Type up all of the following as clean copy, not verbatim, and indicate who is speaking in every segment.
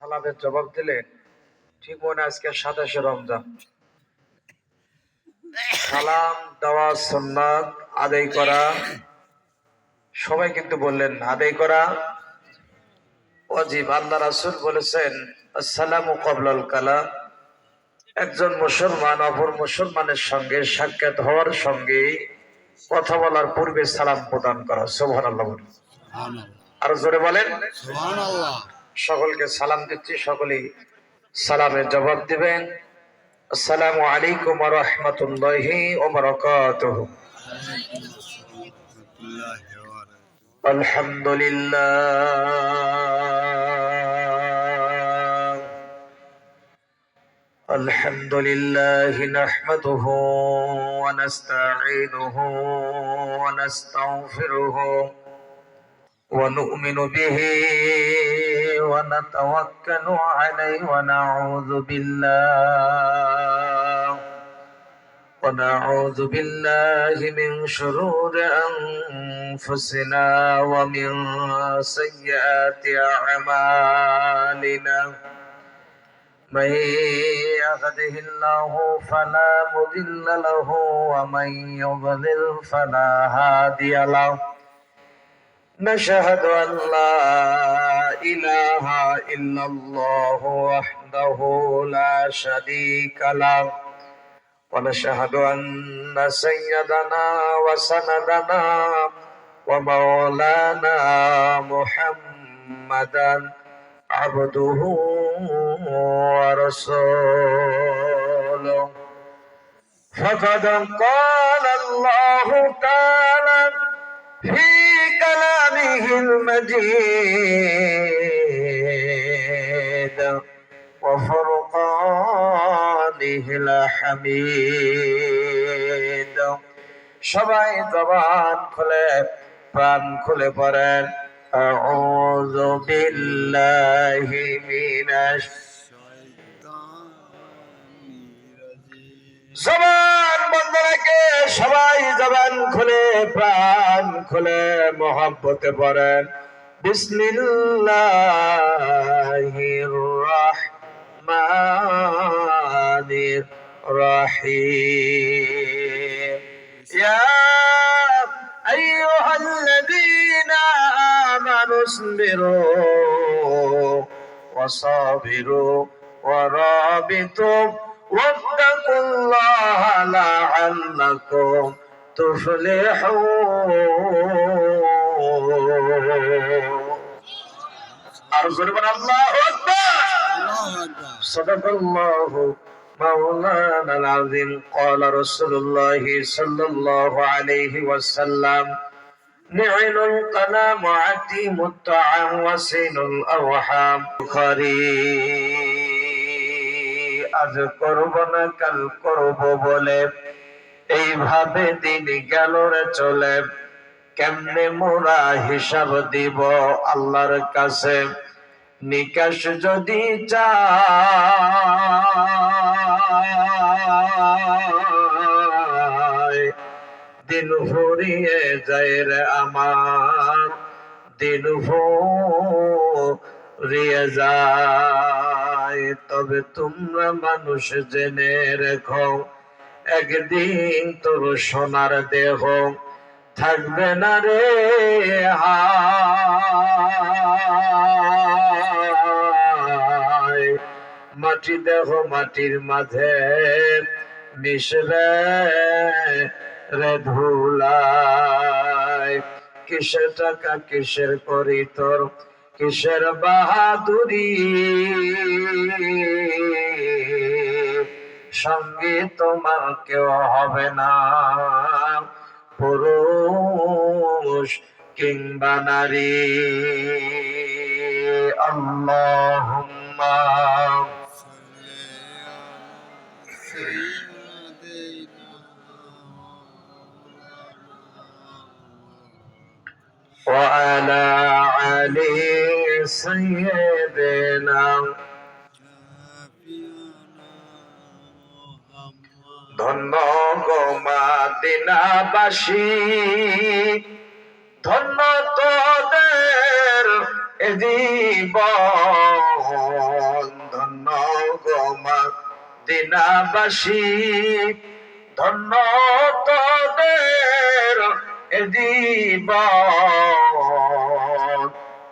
Speaker 1: সালামের জবাব দিলে ঠিক মনে আজকে 27 রমজান। সালাম দেওয়া সুন্নাত, আদায় করা সবাই কিন্তু বললেন আদায় করা ওয়াজিব। আল্লাহ রাসূল বলেছেন আসসালামু ক্বাবলাল কালাম। একজন মুসলমান অপর মুসলমানের সঙ্গে সাক্ষাৎ হওয়ার সঙ্গে কথা বলার পূর্বে সালাম প্রদান করা। সুবহানাল্লাহ। আর জোরে বলেন সুবহানাল্লাহ। সকলকে সালাম দিচ্ছি, সকলেই সালামের জবাব দিবেন। আসসালামু আলাইকুম ওয়া রাহমাতুল্লাহি ওয়া বারাকাতুহু। আলহামদুলিল্লাহ নাহমাদুহু ওয়া নাস্তাঈনুহু ওয়া নাস্তাগফিরুহু ওয়া নু'মিনু বিহি ওয়া নাতাওয়াক্কালু আলাইহি ওয়া ونعوذ بالله من شرور أنفسنا ومن سيئات أعمالنا. من يهده الله فلا مضل له ومن يضلل فلا هادي له. نشهد أن لا إله إلا الله وحده لا شريك له، ونشهد أن سيدنا وسندنا ومولانا محمدا عبده ورسوله. فقد قال الله تعالى في كلامه المجيد وفرقانه الحميد. সবাই জবান খুলে প্রাণ খুলে পড়েন আউযু বিল্লাহি মিনাশ জবান বন্ধ রেখে সবাই জবান খুলে প্রাণ খুলে মহব্বতে পড়েন বিসমিল্লাহির রাহমানির রাহিম। ইয়া আইয়ুহাল্লাযীনা আমানু ইসবিরু ওয়া সাবিরু ওয়া রাবিতু ওয়াত্তাকুল্লাহা লাআল্লাকুম তুফলিহুন। আর জোরে বলেন আল্লাহু আকবার। সাদাকাল্লাহু مولانا العظيم. قال رسول الله صلى الله عليه وسلم نعل القلم عتيم الطعام وسين الأرحام. আজ করব না কাল করব বলে এইভাবে দিন গেল রে চলে, কেমনে মোরা হিসাব দিব আল্লাহর কাছে। নিকাশ যদি চাই দিন ফুরিয়ে যায় রে আমার, দিন ফুরিয়ে যায়। তবে তোমরা মানুষ জেনে রেখো একদিন তোর সোনার দেহ থাকবে না রে হায়। মাটি দেহ মাটির মাঝে মিশবে রে ধুলায়। কিসের টাকা কিসের করি তোর কিসের বাহাদুরি, সঙ্গে তোমার কেউ হবে না পুরুষ কিংবা নারী। আল্লাহুম্মা ওয়া আলা আলি সাইয়্যিদিনা। ধন্য গো মদিনাবাসী, ধন্য তোদের জীবন, মদিনাবাসী ধন্য তোদের এ জীবন,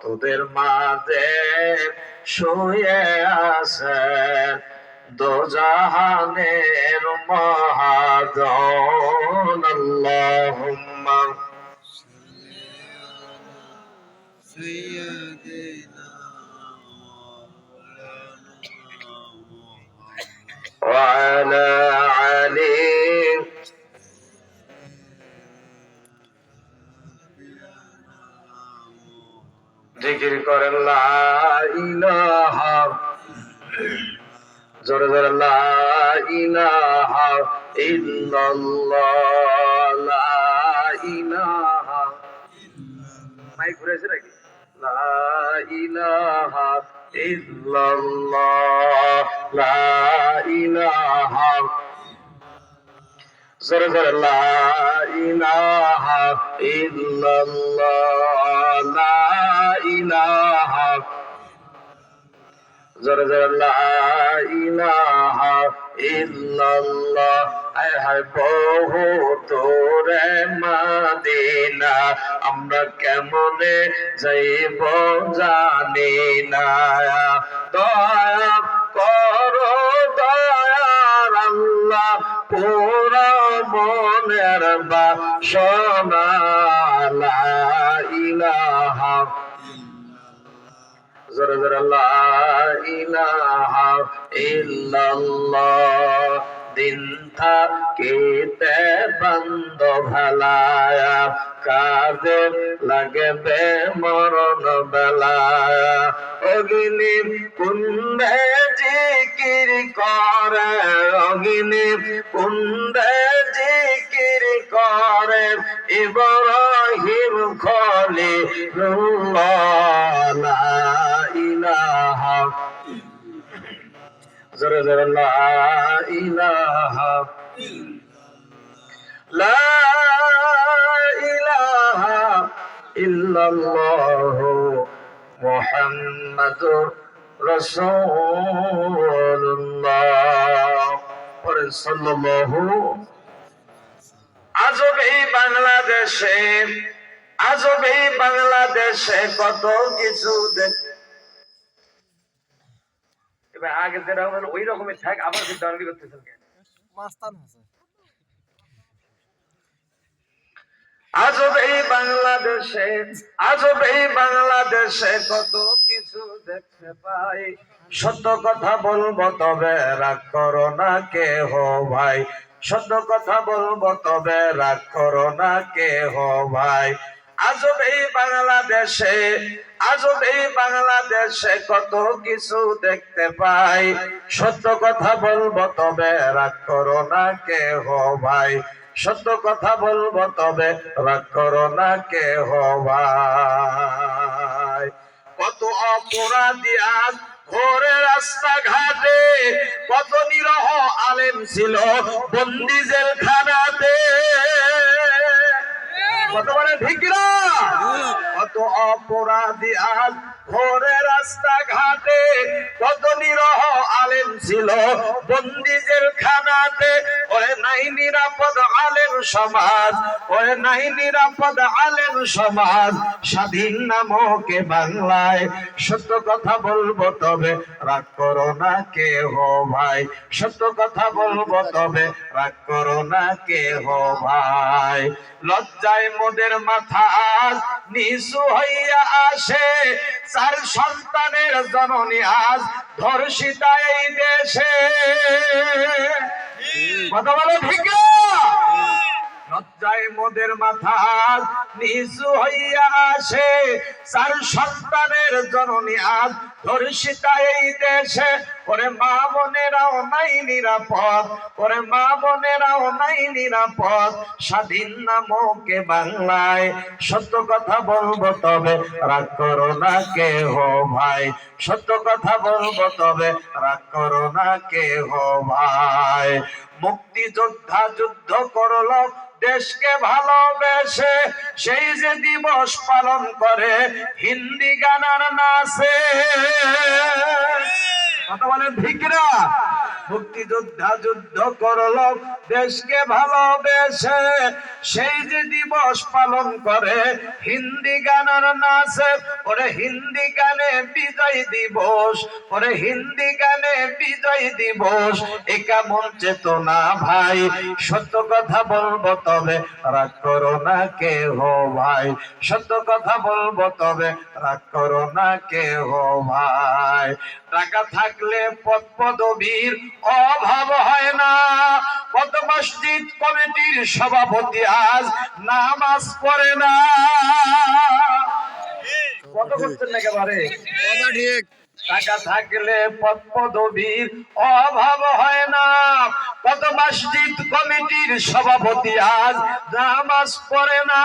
Speaker 1: তোদের মাঝে শুয়ে আছেন দোজাহানের মহাজন। আল্লাহুম্মা
Speaker 2: سيدنا
Speaker 1: ওয়া আলা আলি জিকির করেন লা ইলাহা, জোরে জোরে লা ইলাহা ইল্লাল্লাহ, লা ইলাহা, মাইক ঘুরেছে নাকি? লা ইলাহা ইল্লাল্লাহ, লা ইলাহা, জোরে জোরে লা ইলাহা ইল্লাল্লাহ, লা ইলাহা, জোরে জোরে লা ইলাহা ইল্লাল্লাহ। হায় হায় বহু দূরে মদিনা, আমরা কেমনে যাইব জানি না। দয়া করো দয়ার আল্লাহ, পুরা মনের বাসনা, লা ইলাহা, জোরে জোরে লা ইলাহা ইল্লাল্লাহ। দিন থাকিতে বন্ধ ভালায়া, কাজে লাগবে মরণ বেলায়া। অগ্নি কুণ্ডে জিকির করে, অগ্নি কুণ্ডে জিকির করে ইব্রাহিম খলিলুল্লাহ, লা ইলাহা, জোরে জোরে লা ইলাহা, লা ইলাহা ইল্লাল্লাহ মুহাম্মাদুর রাসূলুল্লাহ। পরে সাল্লাল্লাহু। আজব এই বাংলাদেশে, আজব এই বাংলাদেশে কত কিছু এবার আগে যেরকম ওই রকমের থাক, আবার সিদ্ধান্ত করতেছেন কেন? আজব এই বাংলাদেশে, আজব এই বাংলাদেশে কত কিছু দেখতে পাই। সত্য কথা বলবো তবে রাগ করো না কেহ ভাই, সত্য কথা বলবো তবে রাগ করো না কেহ ভাই। আজব এই বাংলাদেশে, আজব এই বাংলাদেশে কত কিছু দেখতে পাই। সত্য কথা বলবো তবে রাগ করো না কেহ ভাই, সত্য কথা বলবো তবে রাগ করো না কেহ ভাই। কত অপরাধী আজ ঘোরে রাস্তাঘাটে, কত নিরহ আলেম ছিল বন্দি জেলখানাতে। কত মানে ঠিক না? কত অপরাধী আজ ঘোরে রাস্তাঘাটে, কত নিরহ আলেম ছিল বন্দি জেলখানাতে। ওরে নাই নিরাপদ আলেম সমাজ, ওরে নাই নিরাপদ আলেম সমাজ স্বাধীন নামকে বাংলায়। সত্য কথা বলবো তবে রাগ করো না কেহ ভাই, সত্য কথা বলবো তবে রাগ করো না কেহ ভাই। লজ্জায় মোদের মাথা আজ নিচু হইয়া আসে, চার সন্তানের জননী আজ ধর্ষিতা এই দেশে। কথা বলো ঠিক না? লজ্জায় মোদের মাথা নিচু হইয়া আসে, চার সন্তানের জননী আজ ধর্ষিতা এই দেশে। ওরে মা বোনেরাও নাই নিরাপদ, ওরে মা বোনেরাও নাই নিরাপদ স্বাধীন নামকে বাংলায়। সত্য কথা বলবো তবে রাগ করো না কেহ ভাই, সত্য কথা বলবো তবে রাগ করো না কেহ ভাই। মুক্তিযোদ্ধা যুদ্ধ করলো দেশকে ভালোবেসে, সেই যে দিবস পালন করে হিন্দি গানার নাচে। কথা বলেন ঠিক না? মুক্তিযোদ্ধা যুদ্ধ করলো দেশকে ভালোবেসে, সেই যে দিবস পালন করে হিন্দি গানের নাচে। ওরে হিন্দি গানে বিজয় দিবস, ওরে হিন্দি গানে বিজয় দিবস, এ কেমন চেতনা ভাই। সত্য কথা বলবো তবে রাগ করো না কেহ ভাই, সত্য কথা বলবো তবে রাগ করো না কেহ ভাই। টাকা থাকলে পদ পদবীর অভাব হয় না, কত মসজিদ কমিটির সভাপতি আজ নামাজ পড়ে না। কত করছেন না একেবারে ঠিক। টাকা থাকলে পদ পদবীর অভাব হয় না, কত মসজিদ কমিটির সভাপতি আজ নামাজ পড়ে না।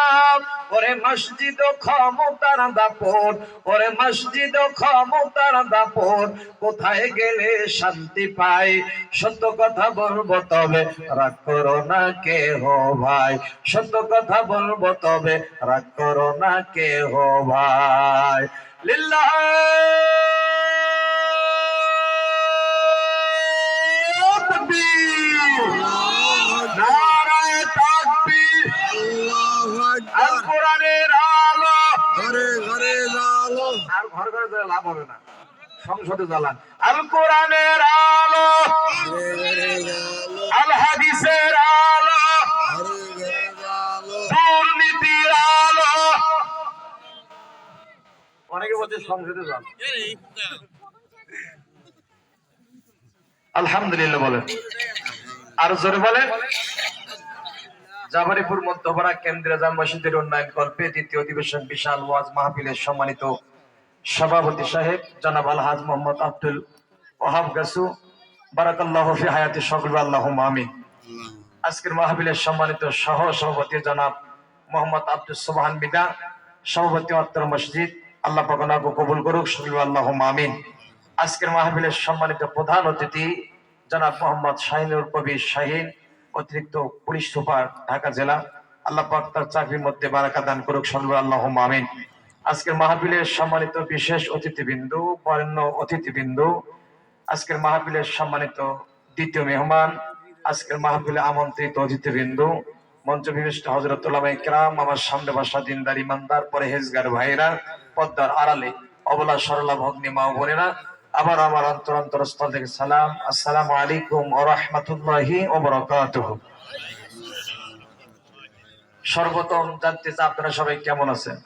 Speaker 1: ওরে মসজিদ ও ক্ষমতার দাপট, ওরে মসজিদ ও ক্ষমতার দাপট, কোথায় গেলে শান্তি পাই। সত্য কথা বলবো তবে রাগ করো না কেহ ভাই, সত্য কথা বলবো তবে রাগ করো না কেহ ভাই। লিল্লাহ নারায়ে তাকবীর, আল কোরআনের আলো, ঘরে ঘরে আলো। আর ঘরে ঘরে লাভ হবে না, সংসদে জ্বালান। আল কোরআনের আলো, আল হাদিসের আলো, দুর্নীতির আলো। অনেকে বলছে সংসদে যান। আলহামদুলিল্লাহ বলেন, আর জোরে বলেন। জাবারিপুর মধ্যপাড়া কেন্দ্রীয় জামে মসজিদের উন্নয়ন কল্পে দ্বিতীয় অধিবেশন বিশাল ওয়াজ মাহফিলের সম্মানিত সভাপতি সাহেব জনাব আলহাজ মোহাম্মদ আব্দুল ওয়াহাব গাসু, বারাকাল্লাহু ফি হায়াতি, সকল আল্লাহুম্মা আমিন। আজকের মাহফিলের সম্মানিত সহ সভাপতি জনাব মোহাম্মদ আব্দুল সুবহান বিদা, সভাপতি অত্তর মসজিদ, আল্লাহ পাক ওনাকে কবুল করুক, সকল আল্লাহুম্মা আমিন। আজকের মাহফিলের সম্মানিত প্রধান অতিথি জনাব মোহাম্মদ শাহিনুর কবির শাহিন, অতিরিক্ত পুলিশ সুপার ঢাকা জেলা, আল্লাহ পাক তার চাকরির মধ্যে বারাকা দান করুক, সকল আল্লাহুম্মা আমিন। আজকের মাহফিলের সম্মানিত বিশেষ অতিথিবৃন্দ, বরেণ্য অতিথিবৃন্দ, আজকের মাহফিলের সম্মানিত দ্বিতীয় মেহমান, আজকের মাহফিলে আমন্ত্রিত অতিথিবৃন্দ, মঞ্চ বিশিষ্ট হযরত উলামায়ে কেরাম, আমার সামনে বসা দিনদার ইমানদার পরহেজগার ভাইরা, পর্দার আড়ালে অবলা সরলা ভগ্নী মা ও বোনেরা, আবার আমার অন্তরস্থল থেকে সালাম, আসসালামু আলাইকুম ওয়া রাহমাতুল্লাহি ওয়া বারাকাতুহু। সর্বপ্রথম জানতে চাই আপনারা সবাই কেমন আছেন?